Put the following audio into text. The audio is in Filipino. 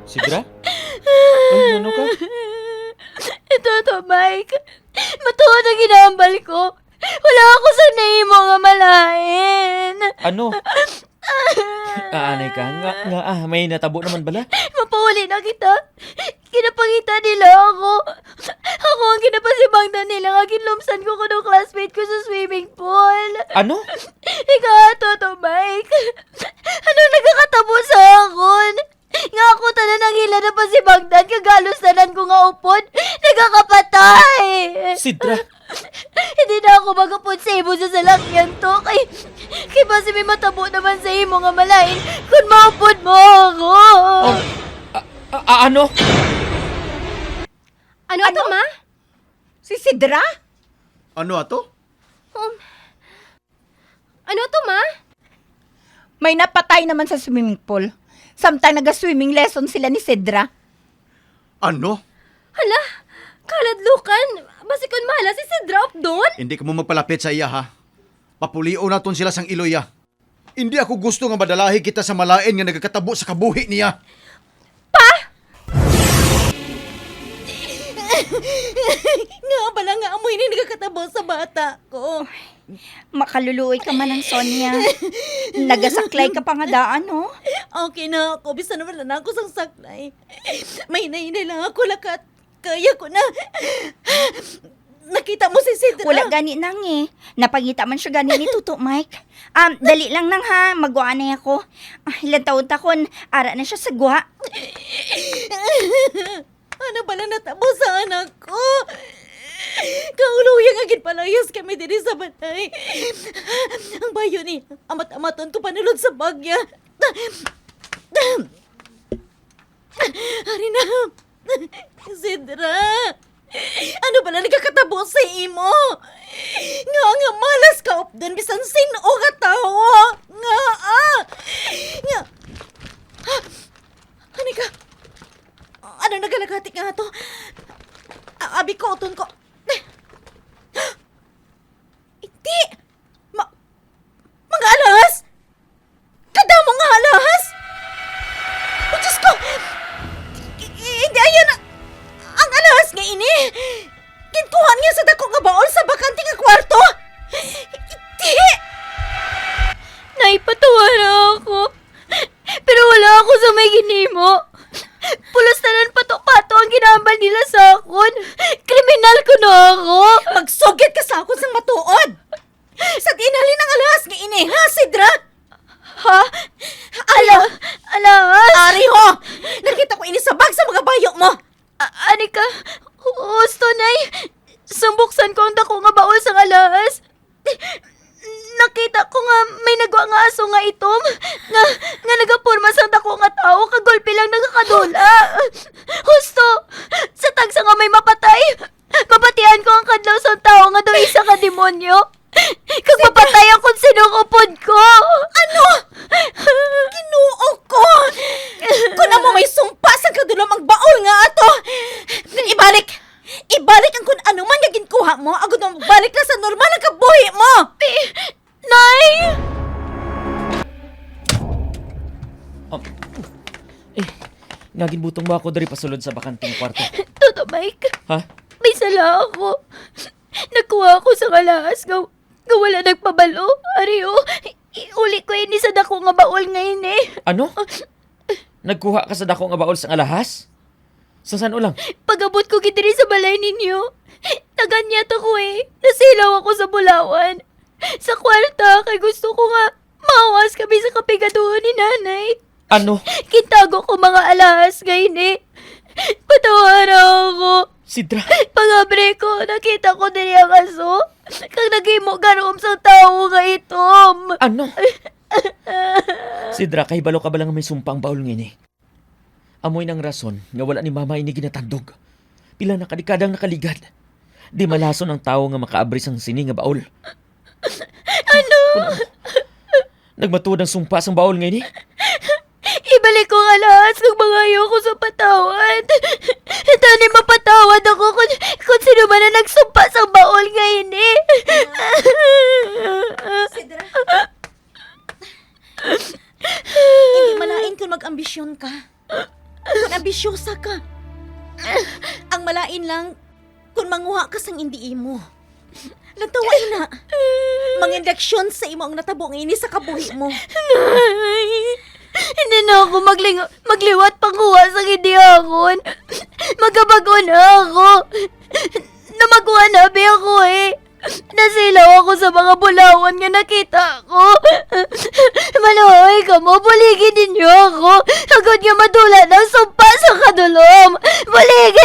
Sidra? Ay, ano ka? Ito to, Mike. Matuod ang ginambal ko. Wala ako sa nahimo nga malain. Ano? Aanay ka? May natabo naman bala? Mapahuli na kita. Kinapangita nila ako. Ako ang kinapasibangdan nila nga kinlumsan ko ng classmate ko sa swimming pool. Ano? Ikato to, Mike. Ano nagkakatabo sa akon? Nga ako tanan ang hila na pasibangdan, kagalos tanan ko nga upod. Nagkakapatay. Sidra? Hindi na ako magapod sa imo sa salakyan to. Kay basi may matabo naman sa imo nga malain kung maupod mo ako. Ano? Ano ato, ma? Si Sidra? Ano ato? Ano to, ma? May napatay naman sa swimming pool. Samtang naga-swimming lesson sila ni Sidra. Ano? Hala, kaladlukan. Basi kun mahala si Sidra up doon. Hindi ka mo magpalapit sa iya, ha? Papulio na ton sila sang iloya. Hindi ako gusto nga madalahi kita sa malain nga nagkakatabo sa kabuhi niya. Nga pala nga amoy ni nagkakatabo sa bata ko. Makaluluoy ka man ng Sonia. Nagasaklay ka pa nga daan, no? Okay na ako. Bisa naman na ako sang saklay. May hinay lang ako lakat. Kaya ko na. Nakita mo si Sidra? Wala gani nang eh. Napagita man siya gani ni Tuto Mike. Dali lang nang ha. Magwa na ako. Ilang taon takon. Ara na siya sa gwa. Ano pala natabo sa anak ko? Kauluyang agad palayas kami din sa batay. Ang bayo ni amat-amaton ko panulod sa bagya. Hari na. Sidra. Ano pala nagkakatabo sa imo? Nga malas ka up doon bisan sino ka tao. Nga. Hani ka? Ano nagalagati nga to? Abi ko, utun ko. Hindi! Mga alas! Kadamo nga alas! O Diyos ko! Hindi ayan ang alas nga ini! Kintuhan niya sa dako nga baol sa bakante nga kwarto! Hindi! Naipatawa na ako. Pero wala ako sa may ginimo. Pulos tanan pato-pato ang ginambal nila sa akon. Kriminal ko na ako. Magsugit ka sa akon sang matuod. Sa tinali ng alas nga ini, ha, Sidra? Ha? Alas? Ari ho! Nakita ko ini sa bag sa mga bayo mo. Anika, gusto nay. Sumbuksan ko ang dako nga baol sang alas. Nakita ko nga may nagwa nga aso nga itom nga nagapurma sa dako nga tao kagulpi lang nagakadula. Husto, sa tagsa nga may mapatay. Papatian ko ang kadlaw sa tao nga daw isa ka demonyo. Kag mapatay ang kung sinukupod ko. Ano? Kinuo ko. Kung mo may sumpa sa kadulam ang baol nga ato. Ibalik ang kung ano man nga ginkuha mo. Agad mo balik na sa normal ang kabuhi mo. Nay! Naginbutong mo ako dari pasulod sa bakanting kwarto. Toto, Mike. Ha? May sala ako. Nakuha ako sa kalas. Nga wala nagpabalo. Ariyo, uli ko ini sa dako nga baol ngayon eh. Ano? Nagkuha ka sa dako nga baol sa alahas? Sa saan ulang? Pag-abot ko gitiri sa balay ninyo, naganyat ako eh. Nasilaw ako sa Bulawan. Sa kwarta, kay gusto ko nga mawas kami sa kapigaduhan ni nanay. Ano? Kintago ko mga alahas ngayon eh. Patawara ako. Sidra? Pag-abre ko, nakita ko din yung aso. Kag nagimo garom sa tao nga itom. Ano? Sidra, kay balo ka ba lang may sumpang baol ngayon eh? Amoy ng rason nga wala ni mama ini ginatandog. Pila na kadikadang nakaligad. Di malason ang tao nga makaabris ang sini nga baol. Ano? Nagmatuod ang sumpa sa baol ngayon eh? Ibalik ko nga lahat ng mga ayoko sa patawad. Tani mapatawad ako kung sino man na nagsumpa sa baol ngayon eh. Sidra? Hindi mag-ambisyon ka. Kung ambisyosa ka. Ang malain lang, kung manguha ka sang hindi imo. Lantaway na. Mangindeksyon sa imo ang natabong ini sa kabuhi mo. Hindi na ako magliwat panguha sa gidihakon. Magabago na ako. Namaguha na abi ako eh. Nasilaw ako sa mga bulawan nga nakita ko. Maluhoy ka mo, buligin ninyo ako. Agad nga madula ng sumpa sa kadulom. Buligin